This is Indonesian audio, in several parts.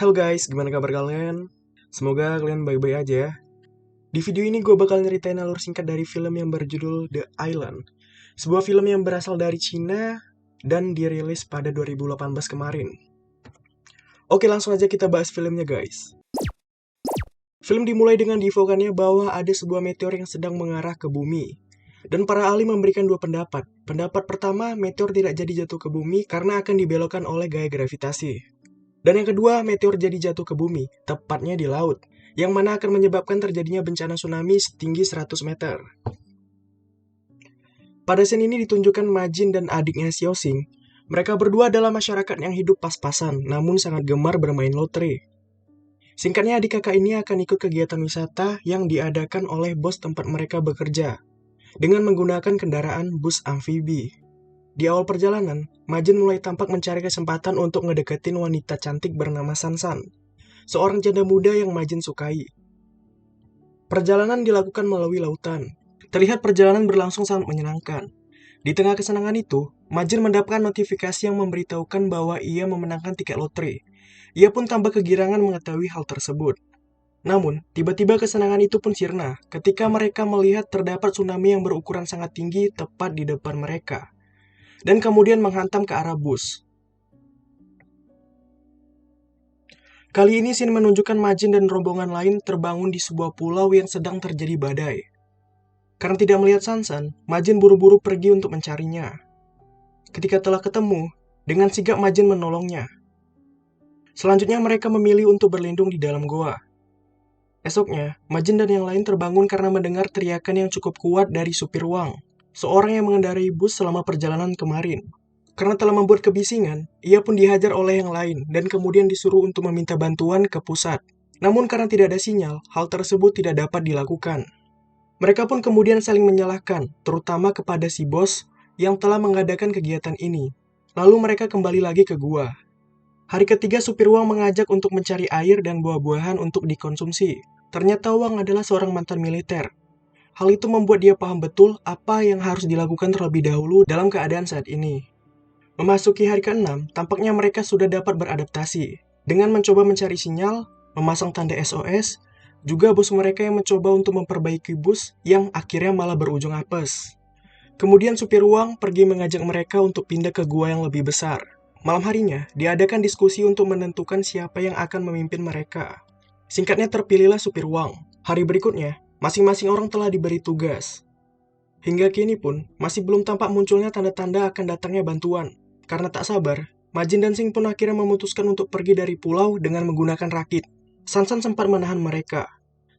Halo guys, gimana kabar kalian? Semoga kalian baik-baik aja ya. Di video ini gue bakal nyeritain alur singkat dari film yang berjudul The Island. Sebuah film yang berasal dari Cina dan dirilis pada 2018 kemarin. Oke, langsung aja kita bahas filmnya guys. Film dimulai dengan diinfokannya bahwa ada sebuah meteor yang sedang mengarah ke bumi. Dan para ahli memberikan dua pendapat. Pendapat pertama, meteor tidak jadi jatuh ke bumi karena akan dibelokkan oleh gaya gravitasi. Dan yang kedua, meteor jadi jatuh ke bumi, tepatnya di laut, yang mana akan menyebabkan terjadinya bencana tsunami setinggi 100 meter. Pada scene ini ditunjukkan Majin dan adiknya Xiaoxing. Mereka berdua adalah masyarakat yang hidup pas-pasan, namun sangat gemar bermain lotre. Singkatnya, adik kakak ini akan ikut kegiatan wisata yang diadakan oleh bos tempat mereka bekerja, dengan menggunakan kendaraan bus amfibi. Di awal perjalanan, Majin mulai tampak mencari kesempatan untuk ngedeketin wanita cantik bernama Sansan, seorang janda muda yang Majin sukai. Perjalanan dilakukan melalui lautan. Terlihat perjalanan berlangsung sangat menyenangkan. Di tengah kesenangan itu, Majin mendapatkan notifikasi yang memberitahukan bahwa ia memenangkan tiket lotre. Ia pun tambah kegirangan mengetahui hal tersebut. Namun, tiba-tiba kesenangan itu pun sirna ketika mereka melihat terdapat tsunami yang berukuran sangat tinggi tepat di depan mereka, dan kemudian menghantam ke arah bus. Kali ini scene menunjukkan Majin dan rombongan lain terbangun di sebuah pulau yang sedang terjadi badai. Karena tidak melihat Sansan, Majin buru-buru pergi untuk mencarinya. Ketika telah ketemu, dengan sigap Majin menolongnya. Selanjutnya mereka memilih untuk berlindung di dalam goa. Esoknya, Majin dan yang lain terbangun karena mendengar teriakan yang cukup kuat dari supir Wang, seorang yang mengendarai bus selama perjalanan kemarin. Karena telah membuat kebisingan, ia pun dihajar oleh yang lain dan kemudian disuruh untuk meminta bantuan ke pusat. Namun karena tidak ada sinyal, hal tersebut tidak dapat dilakukan. Mereka pun kemudian saling menyalahkan, terutama kepada si bos yang telah mengadakan kegiatan ini. Lalu mereka kembali lagi ke gua. Hari ketiga supir Wang mengajak untuk mencari air dan buah-buahan untuk dikonsumsi. Ternyata Wang adalah seorang mantan militer. Hal itu membuat dia paham betul apa yang harus dilakukan terlebih dahulu dalam keadaan saat ini. Memasuki hari ke-6, tampaknya mereka sudah dapat beradaptasi. Dengan mencoba mencari sinyal, memasang tanda SOS, juga bos mereka yang mencoba untuk memperbaiki bus yang akhirnya malah berujung apes. Kemudian supir Wang pergi mengajak mereka untuk pindah ke gua yang lebih besar. Malam harinya, diadakan diskusi untuk menentukan siapa yang akan memimpin mereka. Singkatnya terpilihlah supir Wang. Hari berikutnya, masing-masing orang telah diberi tugas. Hingga kini pun, masih belum tampak munculnya tanda-tanda akan datangnya bantuan. Karena tak sabar, Majin dan Sing pun akhirnya memutuskan untuk pergi dari pulau dengan menggunakan rakit. Sansan sempat menahan mereka.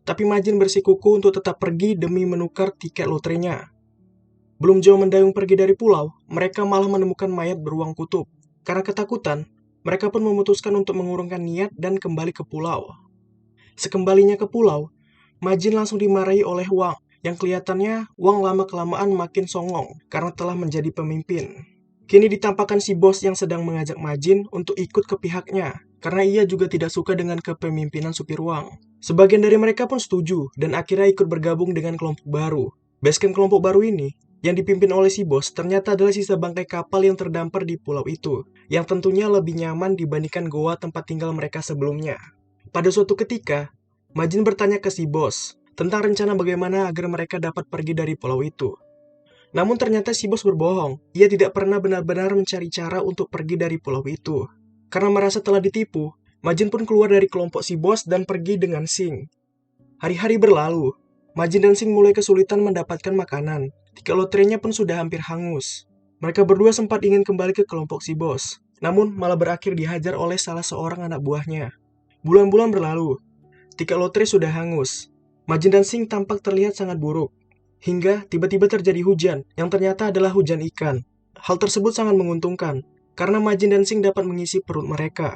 Tapi Majin bersikukuh untuk tetap pergi demi menukar tiket lotrenya. Belum jauh mendayung pergi dari pulau, mereka malah menemukan mayat beruang kutub. Karena ketakutan, mereka pun memutuskan untuk mengurungkan niat dan kembali ke pulau. Sekembalinya ke pulau, Majin langsung dimarahi oleh Wang, yang kelihatannya Wang lama-kelamaan makin songong karena telah menjadi pemimpin. Kini ditampakkan si bos yang sedang mengajak Majin untuk ikut ke pihaknya, karena ia juga tidak suka dengan kepemimpinan supir Wang. Sebagian dari mereka pun setuju, dan akhirnya ikut bergabung dengan kelompok baru. Basecamp kelompok baru ini, yang dipimpin oleh si bos, ternyata adalah sisa bangkai kapal yang terdampar di pulau itu, yang tentunya lebih nyaman dibandingkan goa tempat tinggal mereka sebelumnya. Pada suatu ketika, Majin bertanya ke si bos tentang rencana bagaimana agar mereka dapat pergi dari pulau itu. Namun ternyata si bos berbohong. Ia tidak pernah benar-benar mencari cara untuk pergi dari pulau itu. Karena merasa telah ditipu, Majin pun keluar dari kelompok si bos dan pergi dengan Sing. Hari-hari berlalu, Majin dan Sing mulai kesulitan mendapatkan makanan. Tiket lotrenya pun sudah hampir hangus. Mereka berdua sempat ingin kembali ke kelompok si bos, namun malah berakhir dihajar oleh salah seorang anak buahnya. Bulan-bulan berlalu, tiket lotre sudah hangus. Majin dan Sing tampak terlihat sangat buruk. Hingga tiba-tiba terjadi hujan, yang ternyata adalah hujan ikan. Hal tersebut sangat menguntungkan, karena Majin dan Sing dapat mengisi perut mereka.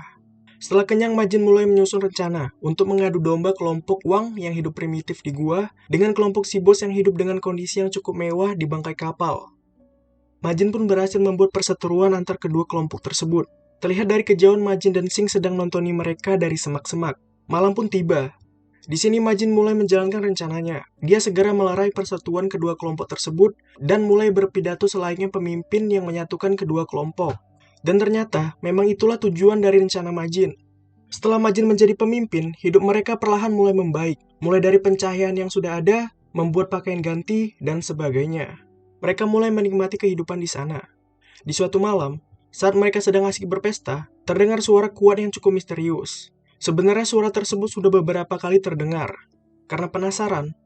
Setelah kenyang, Majin mulai menyusun rencana untuk mengadu domba kelompok Wang yang hidup primitif di gua dengan kelompok si bos yang hidup dengan kondisi yang cukup mewah di bangkai kapal. Majin pun berhasil membuat perseteruan antar kedua kelompok tersebut. Terlihat dari kejauhan Majin dan Sing sedang nontoni mereka dari semak-semak. Malam pun tiba. Di sini Majin mulai menjalankan rencananya. Dia segera melerai persatuan kedua kelompok tersebut dan mulai berpidato selayaknya pemimpin yang menyatukan kedua kelompok. Dan ternyata memang itulah tujuan dari rencana Majin. Setelah Majin menjadi pemimpin, hidup mereka perlahan mulai membaik. Mulai dari pencahayaan yang sudah ada, membuat pakaian ganti, dan sebagainya. Mereka mulai menikmati kehidupan di sana. Di suatu malam, saat mereka sedang asik berpesta, terdengar suara kuat yang cukup misterius. Sebenarnya suara tersebut sudah beberapa kali terdengar. Karena penasaran,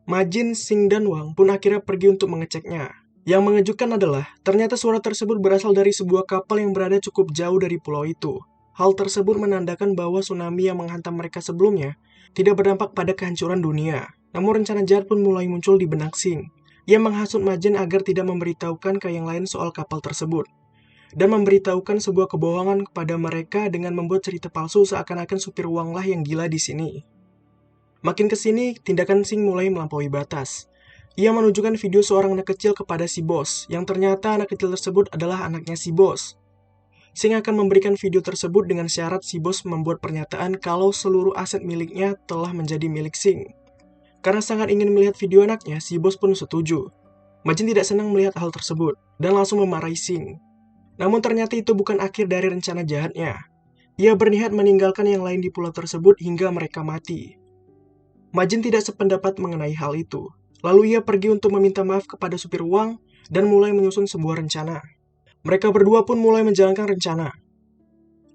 Majin, Xing, dan Wang pun akhirnya pergi untuk mengeceknya. Yang mengejutkan adalah, ternyata suara tersebut berasal dari sebuah kapal yang berada cukup jauh dari pulau itu. Hal tersebut menandakan bahwa tsunami yang menghantam mereka sebelumnya tidak berdampak pada kehancuran dunia. Namun rencana jahat pun mulai muncul di benak Xing. Ia menghasut Majin agar tidak memberitahukan ke yang lain soal kapal tersebut. Dan memberitahukan sebuah kebohongan kepada mereka dengan membuat cerita palsu seakan-akan supir Wang lah yang gila di sini. Makin kesini, tindakan Xing mulai melampaui batas. Ia menunjukkan video seorang anak kecil kepada si bos, yang ternyata anak kecil tersebut adalah anaknya si bos. Xing akan memberikan video tersebut dengan syarat si bos membuat pernyataan kalau seluruh aset miliknya telah menjadi milik Xing. Karena sangat ingin melihat video anaknya, si bos pun setuju. Majin tidak senang melihat hal tersebut, dan langsung memarahi Xing. Namun ternyata itu bukan akhir dari rencana jahatnya. Ia berniat meninggalkan yang lain di pulau tersebut hingga mereka mati. Majin tidak sependapat mengenai hal itu. Lalu ia pergi untuk meminta maaf kepada supir Wang dan mulai menyusun sebuah rencana. Mereka berdua pun mulai menjalankan rencana.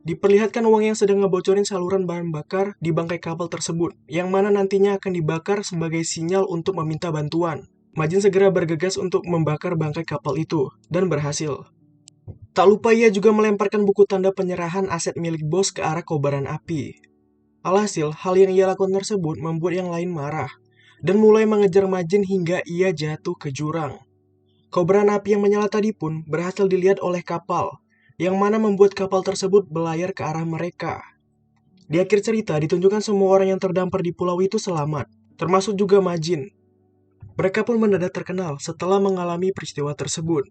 Diperlihatkan Wang yang sedang ngebocorin saluran bahan bakar di bangkai kapal tersebut, yang mana nantinya akan dibakar sebagai sinyal untuk meminta bantuan. Majin segera bergegas untuk membakar bangkai kapal itu, dan berhasil. Tak lupa ia juga melemparkan buku tanda penyerahan aset milik bos ke arah kobaran api. Alhasil, hal yang ia lakukan tersebut membuat yang lain marah, dan mulai mengejar Majin hingga ia jatuh ke jurang. Kobaran api yang menyala tadi pun berhasil dilihat oleh kapal, yang mana membuat kapal tersebut berlayar ke arah mereka. Di akhir cerita ditunjukkan semua orang yang terdampar di pulau itu selamat, termasuk juga Majin. Mereka pun mendadak terkenal setelah mengalami peristiwa tersebut.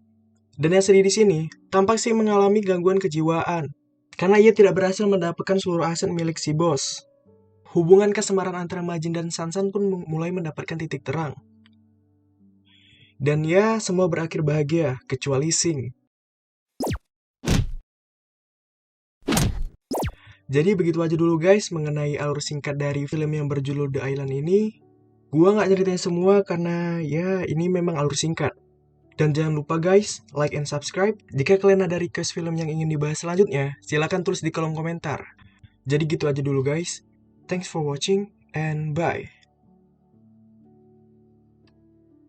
Dan yang sedih di sini, tampak Xing mengalami gangguan kejiwaan, karena ia tidak berhasil mendapatkan seluruh aset milik si bos. Hubungan kesemaran antara Majin dan Sansan pun mulai mendapatkan titik terang. Dan ya, semua berakhir bahagia, kecuali Xing. Jadi begitu aja dulu guys mengenai alur singkat dari film yang berjudul The Island ini. Gua nggak ceritain semua karena ya ini memang alur singkat. Dan jangan lupa guys, like and subscribe. Jika kalian ada request film yang ingin dibahas selanjutnya, silahkan tulis di kolom komentar. Jadi gitu aja dulu guys. Thanks for watching and bye.